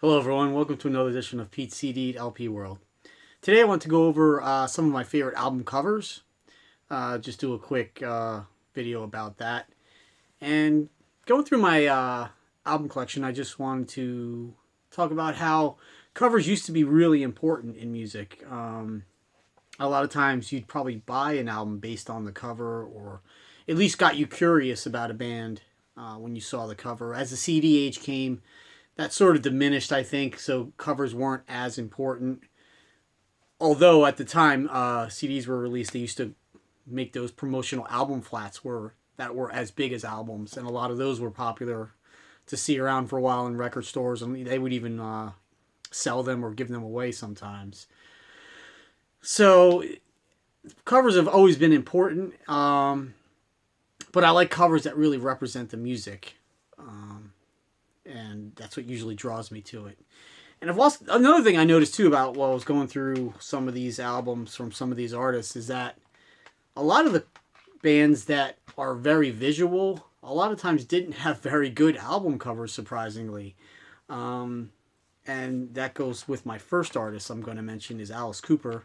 Hello, everyone. Welcome to another edition of Pete's CD LP World. Today, I want to go over some of my favorite album covers. Just do a quick video about that. And going through my album collection, I just wanted to talk about how covers used to be really important in music. A lot of times, you'd probably buy an album based on the cover, or at least got you curious about a band when you saw the cover. As the CD age came, that sort of diminished, I think, so covers weren't as important. Although at the time CDs were released, they used to make those promotional album flats that were as big as albums, and a lot of those were popular to see around for a while in record stores, and they would even sell them or give them away sometimes. So covers have always been important, but I like covers that really represent the music. And that's what usually draws me to it. And another thing I noticed too about while I was going through some of these albums from some of these artists is that a lot of the bands that are very visual, a lot of times didn't have very good album covers, surprisingly. And that goes with my first artist I'm going to mention is Alice Cooper.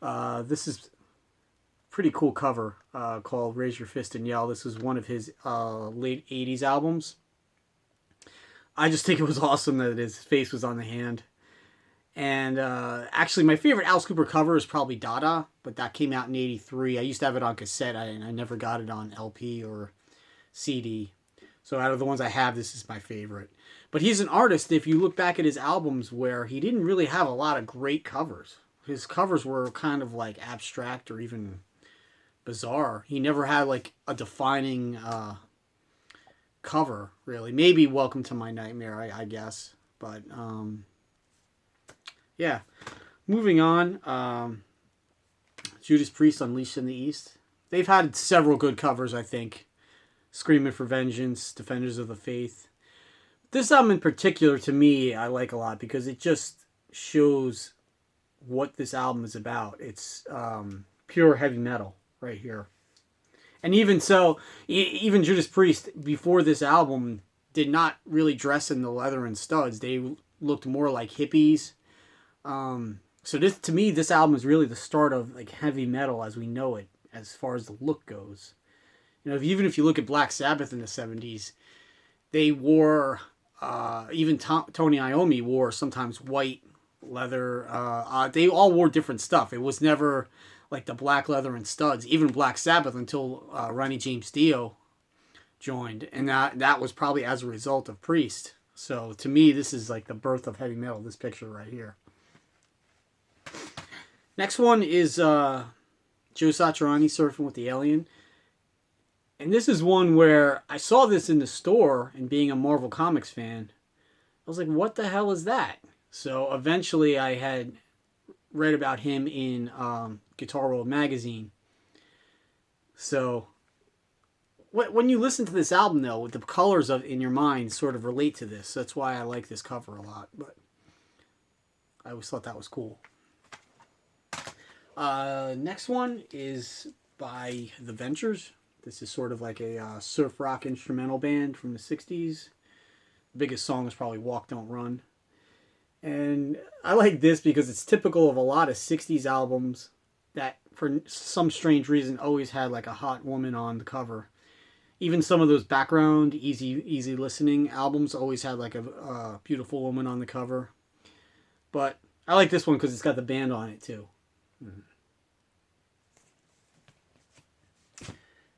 This is a pretty cool cover called Raise Your Fist and Yell. This is one of his late 80s albums. I just think it was awesome that his face was on the hand. And actually, my favorite Alice Cooper cover is probably Dada, but that came out in '83. I used to have it on cassette, and I never got it on LP or CD. So out of the ones I have, this is my favorite. But he's an artist, if you look back at his albums, where he didn't really have a lot of great covers. His covers were kind of like abstract or even bizarre. He never had like a defining cover, really. Maybe Welcome to My Nightmare, I guess. But yeah, moving on. Judas Priest, Unleashed in the East. They've had several good covers, I think. Screaming for Vengeance, Defenders of the Faith. This album in particular, to me, I like a lot because it just shows what this album is about. It's pure heavy metal right here. And even so, even Judas Priest, before this album, did not really dress in the leather and studs. They looked more like hippies. So to me, this album is really the start of like heavy metal as we know it, as far as the look goes. You know, even if you look at Black Sabbath in the 70s, they wore, even Tony Iommi wore sometimes white leather. They all wore different stuff. It was never like the black leather and studs, even Black Sabbath, until Ronnie James Dio joined. And that was probably as a result of Priest. So to me, this is like the birth of heavy metal, this picture right here. Next one is Joe Satriani, Surfing with the Alien. And this is one where I saw this in the store, and being a Marvel Comics fan, I was like, what the hell is that? So eventually I had read about him in Guitar World magazine. So when you listen to this album, though, the colors in your mind sort of relate to this. That's why I like this cover a lot. But I always thought that was cool. Next one is by The Ventures. This is sort of like a surf rock instrumental band from the 60s. The biggest song is probably Walk Don't Run. And I like this because it's typical of a lot of 60s albums that, for some strange reason, always had like a hot woman on the cover. Even some of those background, easy listening albums always had like a beautiful woman on the cover. But I like this one because it's got the band on it too. Mm-hmm.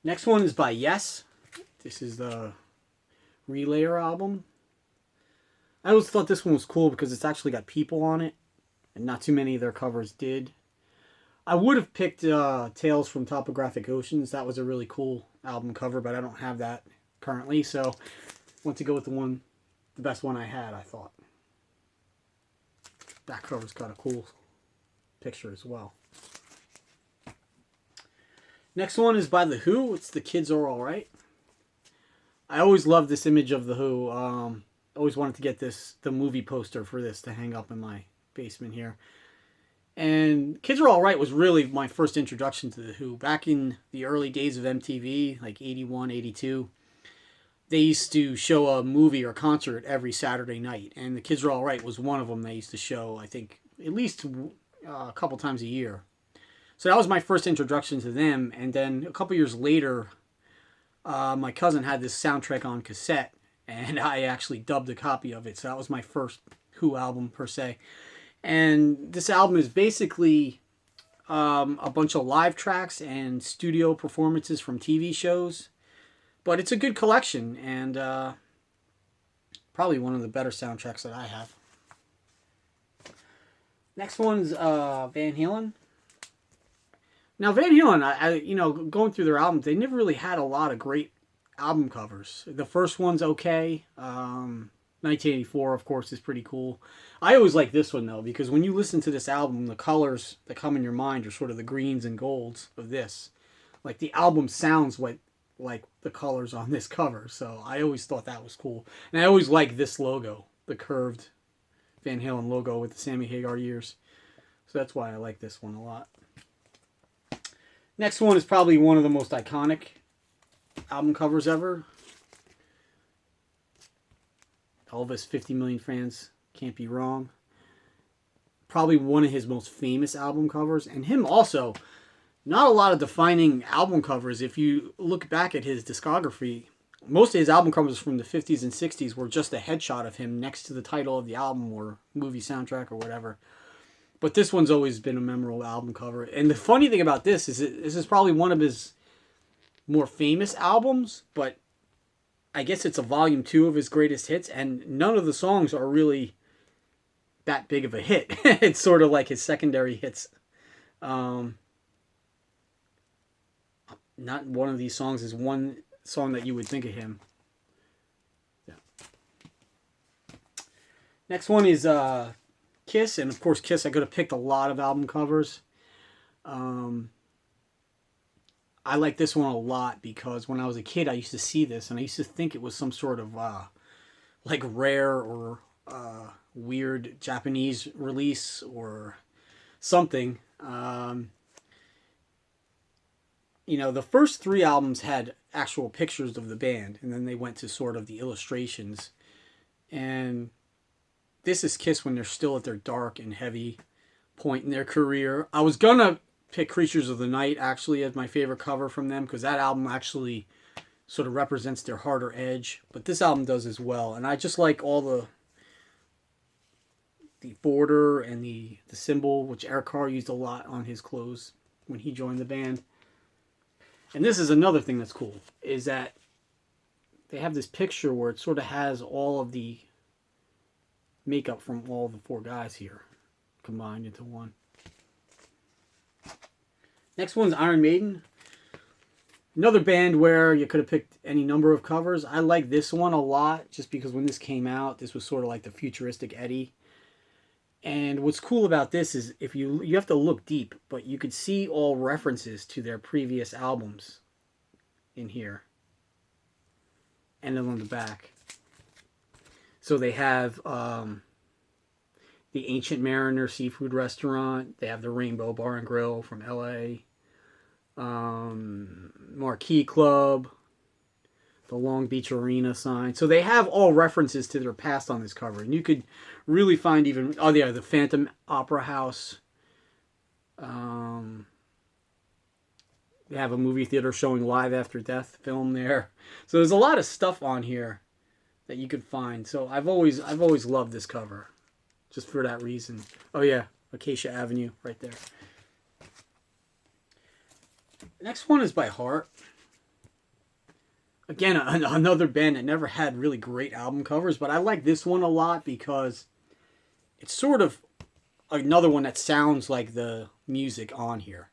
Next one is by Yes. This is the Relayer album. I always thought this one was cool because it's actually got people on it, and not too many of their covers did. I would have picked Tales from Topographic Oceans. That was a really cool album cover, but I don't have that currently, so I went to go with the best one I had, I thought. That cover's got a cool picture as well. Next one is by The Who. It's The Kids Are Alright. I always loved this image of The Who. Always wanted to get the movie poster for this to hang up in my basement here. And Kids Are Alright was really my first introduction to The Who. Back in the early days of MTV, like 81, 82, they used to show a movie or concert every Saturday night, and The Kids Are All Right was one of them they used to show, I think, at least a couple times a year. So that was my first introduction to them, and then a couple years later, my cousin had this soundtrack on cassette, and I actually dubbed a copy of it, so that was my first Who album, per se. And this album is basically a bunch of live tracks and studio performances from TV shows. But it's a good collection, and probably one of the better soundtracks that I have. Next one's Van Halen. Now, Van Halen, going through their albums, they never really had a lot of great album covers. The first one's okay. 1984, of course, is pretty cool. I always like this one, though, because when you listen to this album, the colors that come in your mind are sort of the greens and golds of this. Like, the album sounds like the colors on this cover, so I always thought that was cool. And I always like this logo, the curved Van Halen logo with the Sammy Hagar ears. So that's why I like this one a lot. Next one is probably one of the most iconic album covers ever. Elvis, 50 million fans, can't be wrong. Probably one of his most famous album covers, and him also. Not a lot of defining album covers. If you look back at his discography, most of his album covers from the 50s and 60s were just a headshot of him next to the title of the album or movie soundtrack or whatever. But this one's always been a memorable album cover. And the funny thing about this is this is probably one of his more famous albums, but I guess it's a volume 2 of his greatest hits, and none of the songs are really that big of a hit. It's sort of like his secondary hits. Not one of these songs is one song that you would think of him. Yeah. Next one is Kiss, and of course Kiss, I could have picked a lot of album covers. I like this one a lot because when I was a kid I used to see this and I used to think it was some sort of like rare or weird Japanese release or something. The first 3 albums had actual pictures of the band, and then they went to sort of the illustrations. And this is Kiss when they're still at their dark and heavy point in their career. I was gonna pick Creatures of the Night, actually, as my favorite cover from them, because that album actually sort of represents their harder edge. But this album does as well. And I just like all the border and the symbol, which Eric Carr used a lot on his clothes when he joined the band. And this is another thing that's cool, is that they have this picture where it sort of has all of the makeup from all the 4 guys here combined into one. Next one's Iron Maiden. Another band where you could have picked any number of covers. I like this one a lot just because when this came out, this was sort of like the futuristic Eddie. And what's cool about this is if you have to look deep, but you could see all references to their previous albums in here. And then on the back. So they have the Ancient Mariner Seafood Restaurant. They have the Rainbow Bar and Grill from LA. Marquee Club. The Long Beach Arena sign. So they have all references to their past on this cover. And you could really find even... the Phantom Opera House. They have a movie theater showing Live After Death film there. So there's a lot of stuff on here that you could find. So I've always loved this cover. Just for that reason. Oh yeah, Acacia Avenue right there. Next one is by Heart. Again, another band that never had really great album covers, but I like this one a lot because it's sort of another one that sounds like the music on here.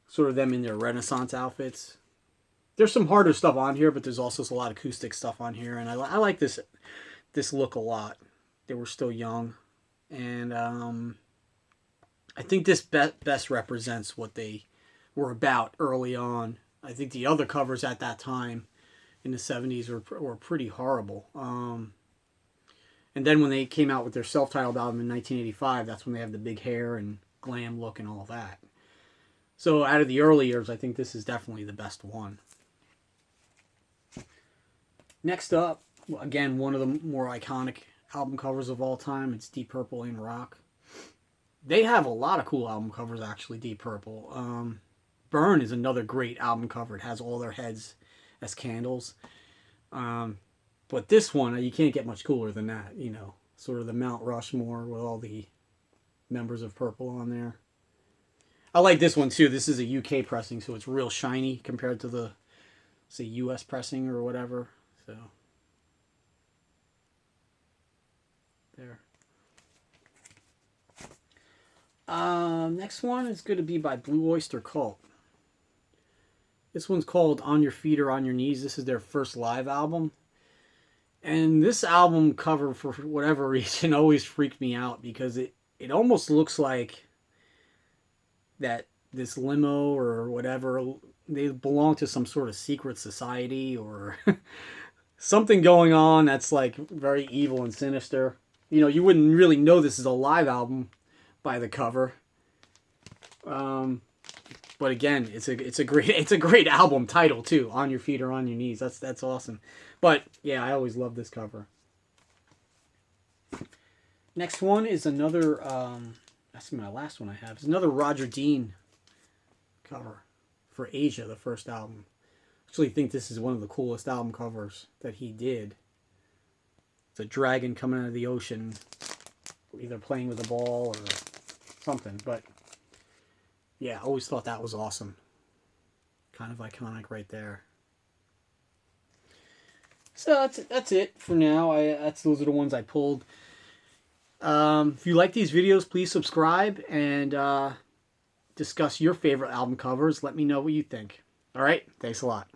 Sort of them in their Renaissance outfits. There's some harder stuff on here, but there's also a lot of acoustic stuff on here, and I like this look a lot. They were still young, and I think this best represents what they were about early on. I think the other covers at that time in the 70s were pretty horrible. And then when they came out with their self-titled album in 1985, that's when they have the big hair and glam look and all that. So out of the early years, I think this is definitely the best one. Next up, again, one of the more iconic album covers of all time. It's Deep Purple in Rock. They have a lot of cool album covers, actually, Deep Purple. Burn is another great album cover. It has all their heads as candles. But this one, you can't get much cooler than that, you know. Sort of the Mount Rushmore with all the members of Purple on there. I like this one, too. This is a UK pressing, so it's real shiny compared to the, say, US pressing or whatever. So, there. Next one is going to be by Blue Oyster Cult. This one's called On Your Feet or On Your Knees. This is their first live album. And this album cover, for whatever reason, always freaked me out because it almost looks like that this limo or whatever, they belong to some sort of secret society or something going on that's like very evil and sinister. You know, you wouldn't really know this is a live album by the cover. But again, it's a great album title too. On Your Feet or On Your Knees. That's awesome. But yeah, I always love this cover. Next one is another. That's my last one I have. It's another Roger Dean cover for Asia, the first album. I actually think this is one of the coolest album covers that he did. It's a dragon coming out of the ocean, either playing with a ball or something. But yeah, I always thought that was awesome. Kind of iconic right there. So that's it for now. Those are the ones I pulled. If you like these videos, please subscribe and discuss your favorite album covers. Let me know what you think. All right, thanks a lot.